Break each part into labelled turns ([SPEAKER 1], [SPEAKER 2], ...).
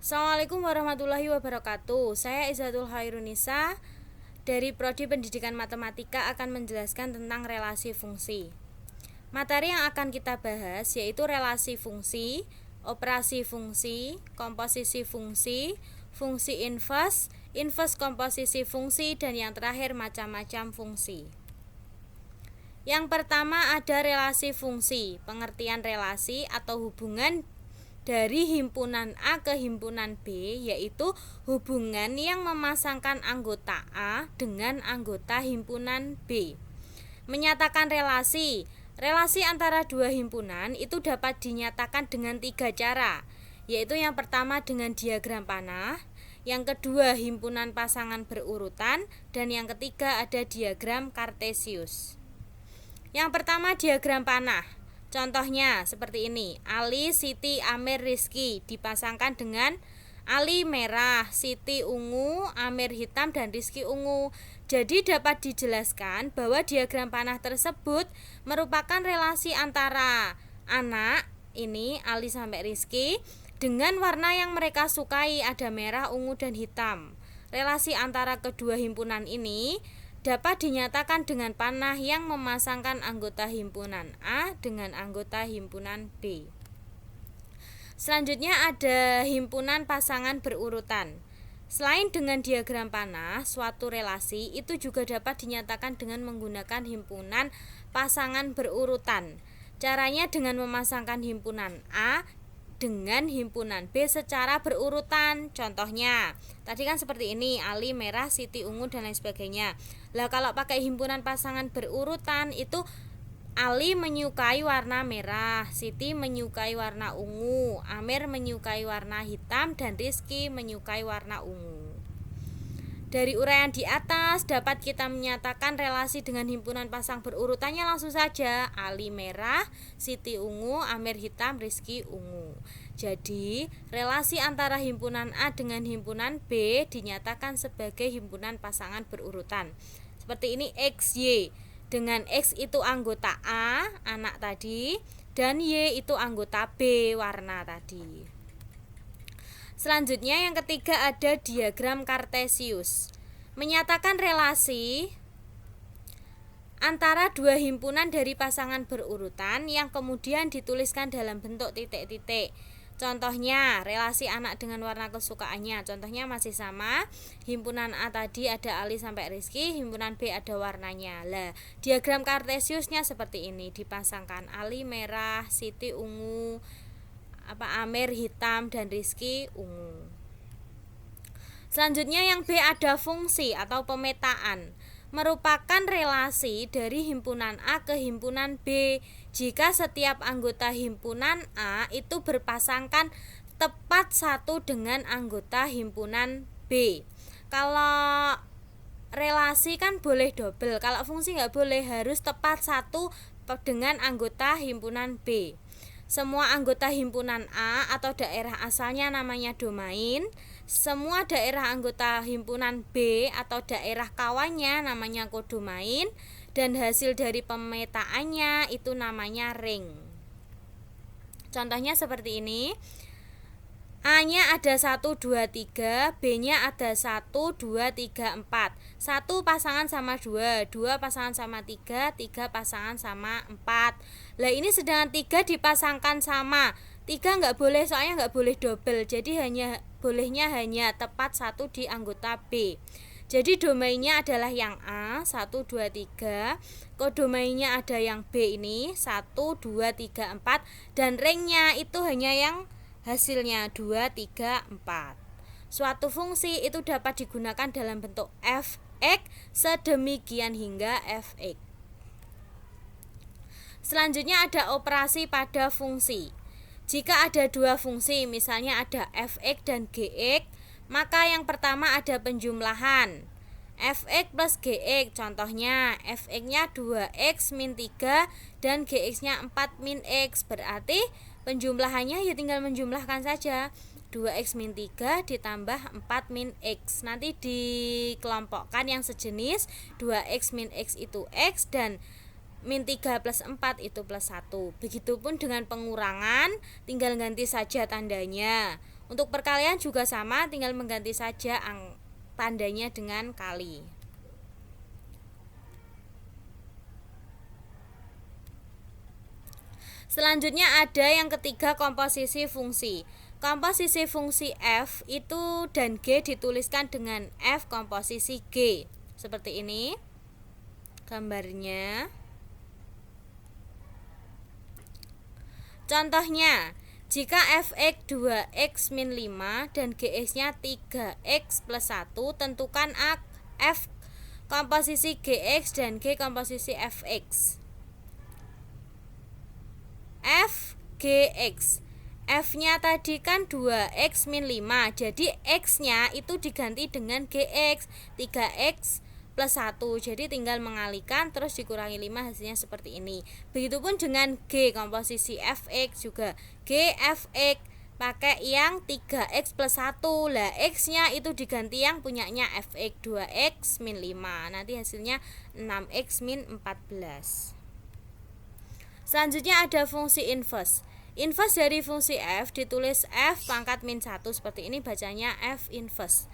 [SPEAKER 1] Assalamualaikum warahmatullahi wabarakatuh. Saya Izzatul Khairunisa dari Prodi Pendidikan Matematika akan menjelaskan tentang relasi fungsi. Materi yang akan kita bahas yaitu relasi fungsi, operasi fungsi, komposisi fungsi, fungsi inverse, inverse komposisi fungsi, dan yang terakhir macam-macam fungsi. Yang pertama ada relasi fungsi. Pengertian relasi atau hubungan dari himpunan A ke himpunan B yaitu hubungan yang memasangkan anggota A dengan anggota himpunan B. Menyatakan relasi antara dua himpunan itu dapat dinyatakan dengan 3 cara, yaitu yang pertama dengan diagram panah, yang kedua himpunan pasangan berurutan, dan yang ketiga ada diagram Kartesius. Yang pertama diagram panah. Contohnya seperti ini, Ali, Siti, Amir, Rizky dipasangkan dengan Ali merah, Siti ungu, Amir hitam, dan Rizky ungu. Jadi dapat dijelaskan bahwa diagram panah tersebut merupakan relasi antara anak, ini Ali sampai Rizky, dengan warna yang mereka sukai, ada merah, ungu, dan hitam. Relasi antara kedua himpunan ini dapat dinyatakan dengan panah yang memasangkan anggota himpunan A dengan anggota himpunan B. Selanjutnya ada himpunan pasangan berurutan. Selain dengan diagram panah, suatu relasi itu juga dapat dinyatakan dengan menggunakan himpunan pasangan berurutan. Caranya dengan memasangkan himpunan A dengan himpunan B secara berurutan. Contohnya, tadi kan seperti ini, Ali merah, Siti ungu, dan lain sebagainya. Lah kalau pakai himpunan pasangan berurutan itu Ali menyukai warna merah, Siti menyukai warna ungu, Amir menyukai warna hitam, dan Rizky menyukai warna ungu. Dari uraian di atas dapat kita menyatakan relasi dengan himpunan pasang berurutannya langsung saja, Ali merah, Siti ungu, Amir hitam, Rizky ungu. Jadi relasi antara himpunan A dengan himpunan B dinyatakan sebagai himpunan pasangan berurutan. Seperti ini XY, dengan X itu anggota A, anak tadi, dan Y itu anggota B, warna tadi. Selanjutnya yang ketiga ada diagram Kartesius. Menyatakan relasi antara dua himpunan dari pasangan berurutan yang kemudian dituliskan dalam bentuk titik-titik. Contohnya relasi anak dengan warna kesukaannya. Contohnya masih sama. Himpunan A tadi ada Ali sampai Rizky, himpunan B ada warnanya. Lah, diagram Kartesiusnya seperti ini. Dipasangkan Ali merah, Siti ungu, Amir hitam, dan Rizky ungu. Selanjutnya yang B ada fungsi atau pemetaan. Merupakan relasi dari himpunan A ke himpunan B jika setiap anggota himpunan A itu berpasangkan tepat satu dengan anggota himpunan B. Kalau relasi kan boleh double, kalau fungsi nggak boleh, harus tepat satu dengan anggota himpunan B. Semua anggota himpunan A atau daerah asalnya namanya domain. Semua daerah anggota himpunan B atau daerah kawannya namanya kodomain. Dan hasil dari pemetaannya itu namanya ring. Contohnya seperti ini. A-nya ada 1, 2, 3, B-nya ada 1, 2, 3, 4. 1 pasangan sama 2, 2 pasangan sama 3, 3 pasangan sama 4. Lah ini sedangkan 3 dipasangkan sama 3 nggak boleh, soalnya nggak boleh double. Jadi bolehnya hanya tepat 1 di anggota B. Jadi domainnya adalah yang A, 1, 2, 3. Kodomainnya ada yang B ini, 1, 2, 3, 4. Dan ringnya itu hanya yang hasilnya 2, 3, 4. Suatu fungsi itu dapat digunakan dalam bentuk f(x) sedemikian hingga f(x). Selanjutnya ada operasi pada fungsi. Jika ada dua fungsi, misalnya ada f(x) dan g(x), maka yang pertama ada penjumlahan f(x) plus g(x). Contohnya f(x)-nya 2x min 3 dan g(x)-nya 4 min x. Berarti penjumlahannya ya tinggal menjumlahkan saja. 2x min 3 ditambah 4 min x. Nanti dikelompokkan yang sejenis. 2x min x itu x dan min 3 plus 4 itu plus 1. Begitupun dengan pengurangan, tinggal ganti saja tandanya. Untuk perkalian juga sama, tinggal mengganti saja tandanya dengan kali. Selanjutnya ada yang ketiga, komposisi fungsi. Komposisi fungsi f itu dan g dituliskan dengan f komposisi g. Seperti ini gambarnya. Contohnya, jika fx 2x min 5 dan gx-nya 3x plus 1, tentukan f komposisi gx dan g komposisi fx. F gx, f-nya tadi kan 2x min 5, jadi x-nya itu diganti dengan gx 3x plus 1, jadi tinggal mengalihkan terus dikurangi 5, hasilnya seperti ini. Begitupun dengan g komposisi fx juga, g fx pakai yang 3x plus 1, lah x-nya itu diganti yang punyanya fx 2x min 5, nanti hasilnya 6x min 14. Selanjutnya ada fungsi inverse. Inverse dari fungsi f ditulis f pangkat min 1, seperti ini bacanya f inverse,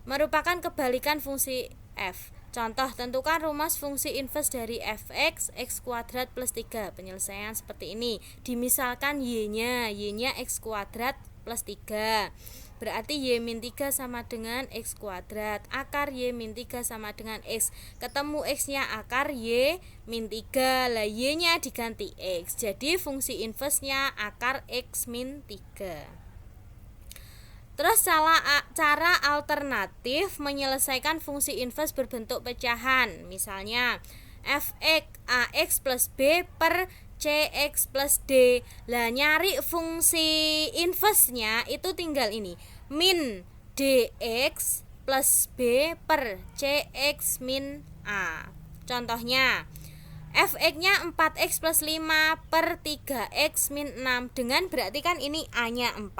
[SPEAKER 1] merupakan kebalikan fungsi f. Contoh, tentukan rumus fungsi inverse dari fx x kuadrat plus 3. Penyelesaian seperti ini. Dimisalkan y-nya x kuadrat plus 3. Berarti y min 3 sama dengan x kuadrat. Akar y min 3 sama dengan x. Ketemu x-nya akar y min 3. Lah y-nya diganti x. Jadi fungsi inverse-nya akar x min 3. Terus cara alternatif menyelesaikan fungsi inverse berbentuk pecahan. Misalnya fx ax plus b per cx plus d. Lah nyari fungsi inverse-nya itu tinggal ini, min dx plus b per cx min a. Contohnya, fx-nya 4x plus 5 per 3x min 6. Dengan berarti kan ini a-nya 4,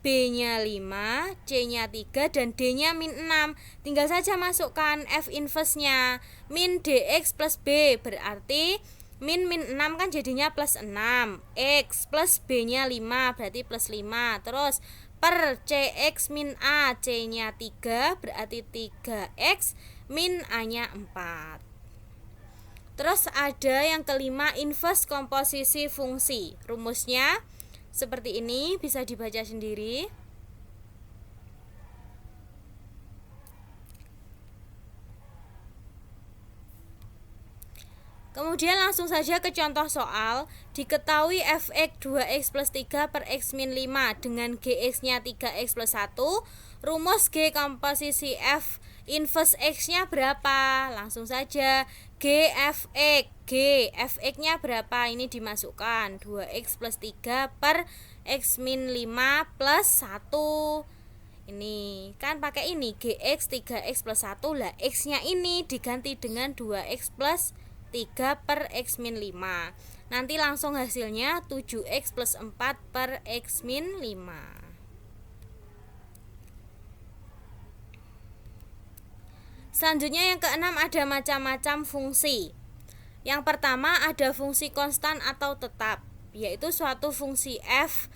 [SPEAKER 1] b-nya 5, c-nya 3, dan d-nya min 6. Tinggal saja masukkan f inverse-nya, min dx plus b, berarti min 6 kan jadinya plus 6, x plus b-nya 5 berarti plus 5, terus per cx min a, c-nya 3 berarti 3x min a-nya 4. Terus ada yang kelima, inverse komposisi fungsi. Rumusnya seperti ini, bisa dibaca sendiri. Kemudian langsung saja ke contoh soal. Diketahui fx 2x plus 3 per x min 5 dengan gx-nya 3x plus 1. Rumus g komposisi f inverse x-nya berapa? Langsung saja, g fx-nya berapa? Ini dimasukkan, 2x plus 3 per x min 5 plus 1. Ini kan pakai ini, gx 3x plus 1. Lah x-nya ini diganti dengan 2x plus 3 per x min 5. Nanti langsung hasilnya 7x plus 4 per x min 5. Selanjutnya yang keenam, ada macam-macam fungsi. Yang pertama ada fungsi konstan atau tetap, yaitu suatu fungsi f,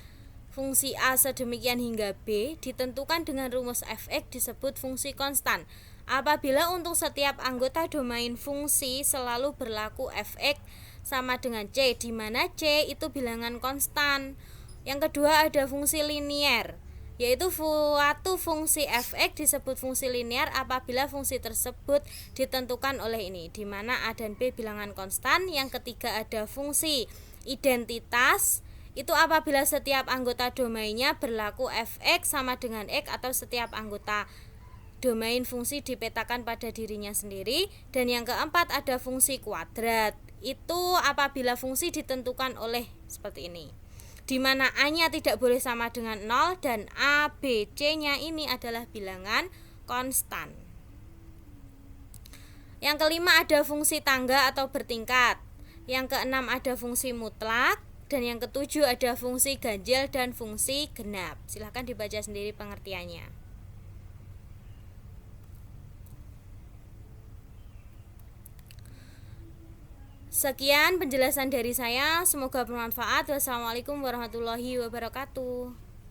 [SPEAKER 1] fungsi a sedemikian hingga b ditentukan dengan rumus fx disebut fungsi konstan. Apabila untuk setiap anggota domain fungsi selalu berlaku fx sama dengan c, di mana c itu bilangan konstan. Yang kedua ada fungsi linier, yaitu suatu fungsi fx disebut fungsi linier apabila fungsi tersebut ditentukan oleh ini, di mana a dan b bilangan konstan. Yang ketiga ada fungsi identitas, itu apabila setiap anggota domainnya berlaku fx sama dengan x atau setiap anggota domain fungsi dipetakan pada dirinya sendiri. Dan yang keempat ada fungsi kuadrat, itu apabila fungsi ditentukan oleh seperti ini, di mana a-nya tidak boleh sama dengan 0 dan a, b, c-nya ini adalah bilangan konstan. Yang kelima ada fungsi tangga atau bertingkat. Yang keenam ada fungsi mutlak. Dan yang ketujuh ada fungsi ganjil dan fungsi genap. Silahkan dibaca sendiri pengertiannya. Sekian penjelasan dari saya, semoga bermanfaat. Wassalamualaikum warahmatullahi wabarakatuh.